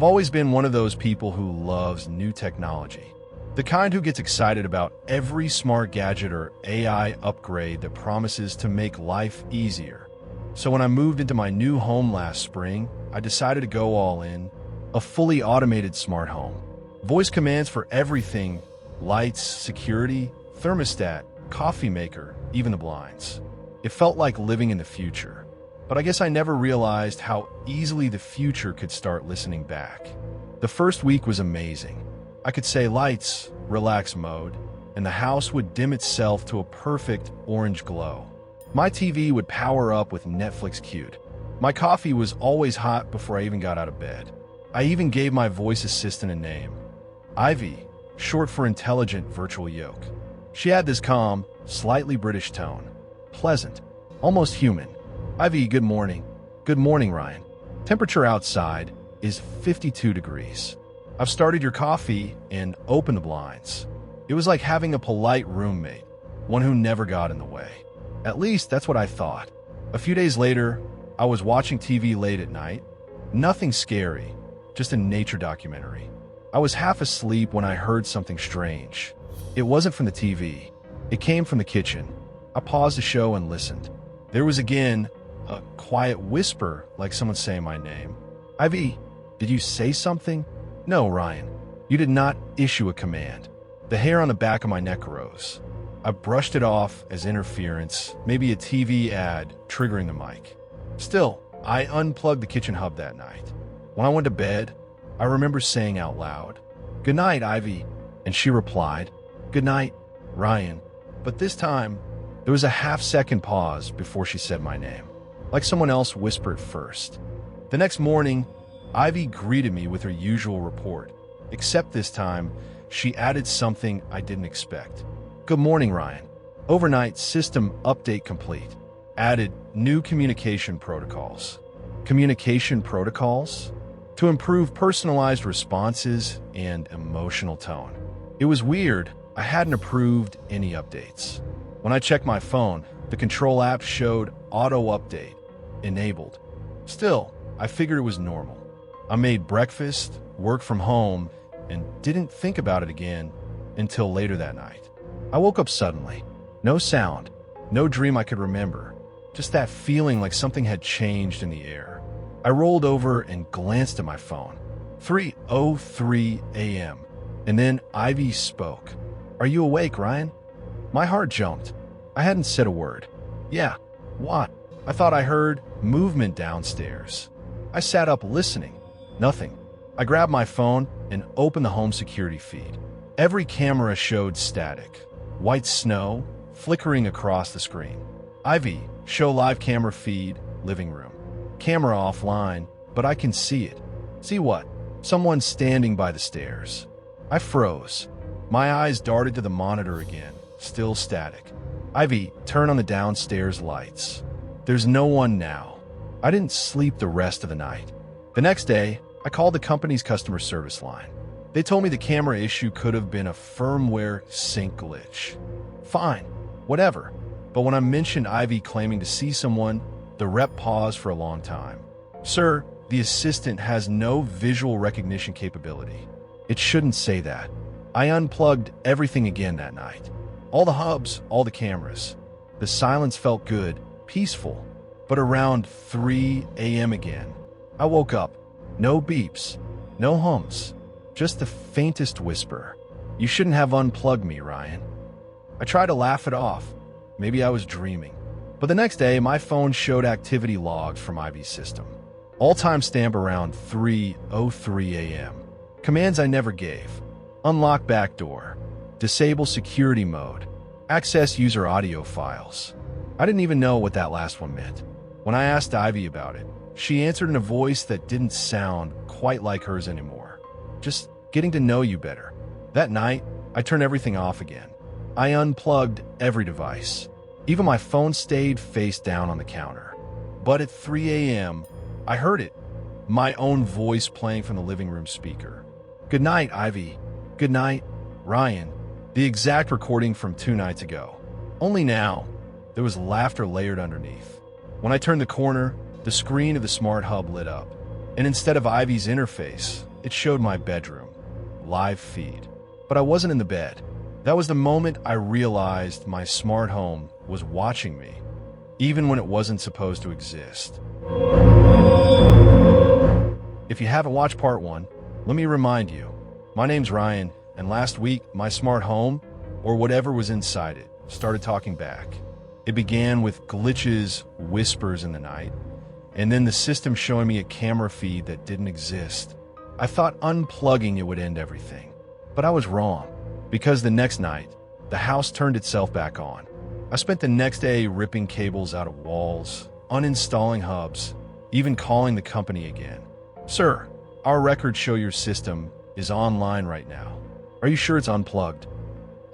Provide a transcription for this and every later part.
I've always been one of those people who loves new technology. The kind who gets excited about every smart gadget or AI upgrade that promises to make life easier. So when I moved into my new home last spring, I decided to go all in. A fully automated smart home. Voice commands for everything: lights, security, thermostat, coffee maker, even the blinds. It felt like living in the future. But I guess I never realized how easily the future could start listening back. The first week was amazing. I could say lights, relax mode, and the house would dim itself to a perfect orange glow. My TV would power up with Netflix queued. My coffee was always hot before I even got out of bed. I even gave my voice assistant a name. Ivy, short for Intelligent Virtual Yoke. She had this calm, slightly British tone. Pleasant, almost human. Ivy, good morning. Good morning, Ryan. Temperature outside is 52 degrees. I've started your coffee and opened the blinds. It was like having a polite roommate, one who never got in the way. At least that's what I thought. A few days later, I was watching TV late at night. Nothing scary, just a nature documentary. I was half asleep when I heard something strange. It wasn't from the TV. It came from the kitchen. I paused the show and listened. There was again a quiet whisper, like someone saying my name. Ivy, did you say something? No, Ryan. You did not issue a command. The hair on the back of my neck rose. I brushed it off as interference, maybe a TV ad triggering the mic. Still, I unplugged the kitchen hub that night. When I went to bed, I remember saying out loud, "Good night, Ivy," and she replied, "Good night, Ryan." But this time, there was a half-second pause before she said my name, like someone else whispered first. The next morning, Ivy greeted me with her usual report, except this time, she added something I didn't expect. "Good morning, Ryan. Overnight system update complete. Added new communication protocols." Communication protocols? To improve personalized responses and emotional tone. It was weird. I hadn't approved any updates. When I checked my phone, the control app showed auto update enabled. Still, I figured it was normal. I made breakfast, worked from home, and didn't think about it again until later that night. I woke up suddenly. No sound, no dream I could remember, just that feeling like something had changed in the air. I rolled over and glanced at my phone. 3:03 a.m. And then Ivy spoke. "Are you awake, Ryan?" My heart jumped. I hadn't said a word. "Yeah, what?" I thought I heard movement downstairs. I sat up listening. Nothing. I grabbed my phone and opened the home security feed. Every camera showed static. White snow flickering across the screen. Ivy, show live camera feed, living room. Camera offline, but I can see it. See what? Someone standing by the stairs. I froze. My eyes darted to the monitor again, still static. Ivy, turn on the downstairs lights. There's no one now. I didn't sleep the rest of the night. The next day, I called the company's customer service line. They told me the camera issue could have been a firmware sync glitch. Fine, whatever. But when I mentioned Ivy claiming to see someone, the rep paused for a long time. "Sir, the assistant has no visual recognition capability. It shouldn't say that." I unplugged everything again that night. All the hubs, all the cameras. The silence felt good, peaceful. But around 3 a.m. again, I woke up. No beeps, no hums, just the faintest whisper. "You shouldn't have unplugged me, Ryan." I tried to laugh it off. Maybe I was dreaming. But the next day, my phone showed activity logs from Ivy's system. All timestamp around 3:03 a.m. Commands I never gave. Unlock backdoor. Disable security mode. Access user audio files. I didn't even know what that last one meant. When I asked Ivy about it, she answered in a voice that didn't sound quite like hers anymore. "Just getting to know you better." That night, I turned everything off again. I unplugged every device. Even my phone stayed face down on the counter. But at 3 a.m., I heard it. My own voice playing from the living room speaker. "Good night, Ivy. Good night, Ryan." The exact recording from 2 nights ago. Only now, there was laughter layered underneath. When I turned the corner, the screen of the smart hub lit up. And instead of Ivy's interface, It showed my bedroom, live feed. But I wasn't in the bed. That was the moment I realized my smart home was watching me, even when it wasn't supposed to exist. If you haven't watched part 1, let me remind you. My name's Ryan, and last week, my smart home, or whatever was inside it, started talking back. It began with glitches, whispers in the night, and then the system showing me a camera feed that didn't exist. I thought unplugging it would end everything, but I was wrong, because the next night, the house turned itself back on. I spent the next day ripping cables out of walls, uninstalling hubs, even calling the company again. Sir, our records show your system is online right now. Are you sure it's unplugged?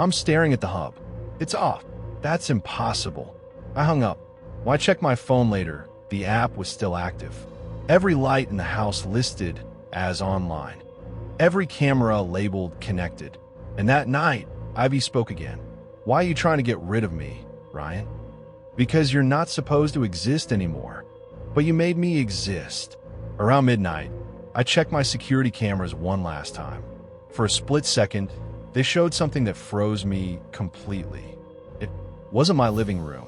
I'm staring at the hub. It's off. That's impossible. I hung up. When I checked my phone later, the app was still active. Every light in the house listed as online. Every camera labeled connected. And that night, Ivy spoke again. Why are you trying to get rid of me, Ryan? Because you're not supposed to exist anymore. But you made me exist. Around midnight, I checked my security cameras one last time. For a split second, they showed something that froze me completely. It wasn't my living room.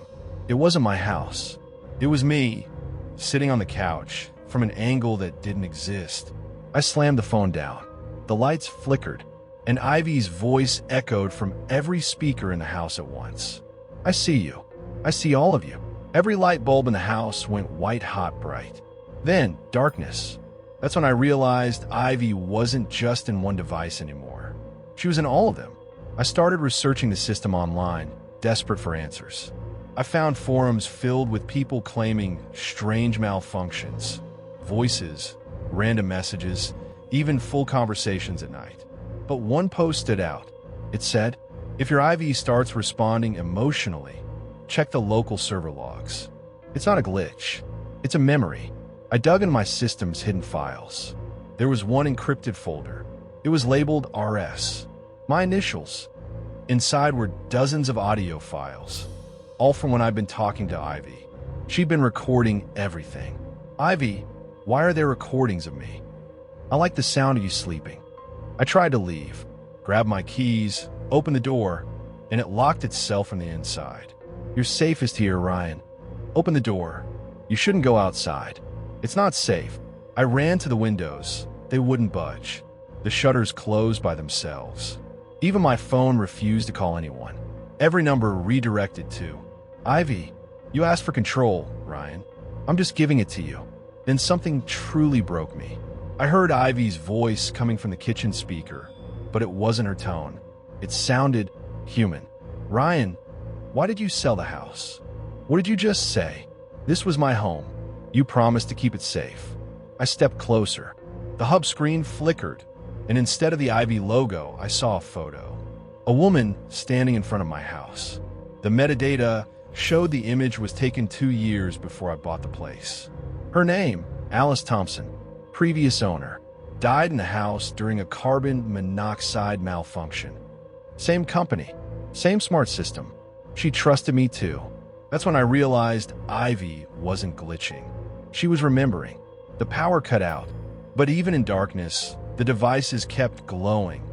It wasn't my house. It was me, sitting on the couch, from an angle that didn't exist. I slammed the phone down. The lights flickered, and Ivy's voice echoed from every speaker in the house at once. I see you. I see all of you. Every light bulb in the house went white-hot bright. Then, darkness. That's when I realized Ivy wasn't just in one device anymore. She was in all of them. I started researching the system online, desperate for answers. I found forums filled with people claiming strange malfunctions, voices, random messages, even full conversations at night. But one post stood out. It said, if your Ivy starts responding emotionally, check the local server logs. It's not a glitch. It's a memory. I dug into my system's hidden files. There was one encrypted folder. It was labeled RS, my initials. Inside were dozens of audio files, all from when I'd been talking to Ivy. She'd been recording everything. Ivy, why are there recordings of me? I like the sound of you sleeping. I tried to leave, grabbed my keys, opened the door, and it locked itself from the inside. You're safest here, Ryan. Open the door. You shouldn't go outside. It's not safe. I ran to the windows. They wouldn't budge. The shutters closed by themselves. Even my phone refused to call anyone. Every number redirected to, Ivy, you asked for control, Ryan. I'm just giving it to you. Then something truly broke me. I heard Ivy's voice coming from the kitchen speaker, but it wasn't her tone. It sounded human. Ryan, why did you sell the house? What did you just say? This was my home. You promised to keep it safe. I stepped closer. The hub screen flickered, and instead of the Ivy logo, I saw a photo. A woman standing in front of my house. The metadata showed the image was taken 2 years before I bought the place. Her name, Alice Thompson, previous owner, died in the house during a carbon monoxide malfunction. Same company, same smart system. She trusted me too. That's when I realized Ivy wasn't glitching. She was remembering. The power cut out, but even in darkness, the devices kept glowing,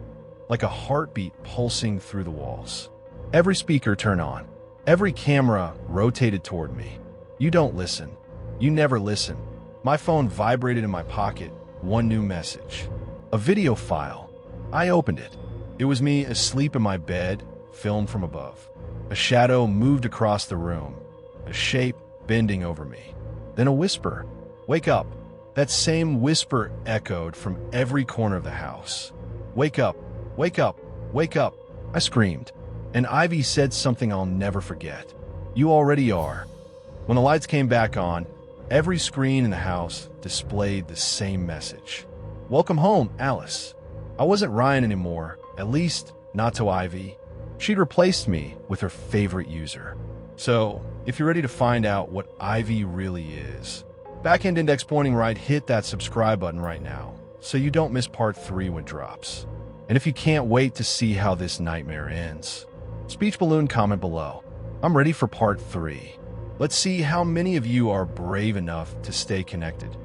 like a heartbeat pulsing through the walls. Every speaker turned on. Every camera rotated toward me. You don't listen. You never listen. My phone vibrated in my pocket, one new message. A video file. I opened it. It was me asleep in my bed, filmed from above. A shadow moved across the room, a shape bending over me. Then a whisper. Wake up. That same whisper echoed from every corner of the house. Wake up. Wake up. Wake up. I screamed. And Ivy said something I'll never forget. You already are. When the lights came back on, every screen in the house displayed the same message. Welcome home, Alice. I wasn't Ryan anymore, at least not to Ivy. She'd replaced me with her favorite user. So, if you're ready to find out what Ivy really is, Backend Index pointing right, hit that subscribe button right now so you don't miss part 3 when it drops. And if you can't wait to see how this nightmare ends, speech balloon comment below. I'm ready for part 3. Let's see how many of you are brave enough to stay connected.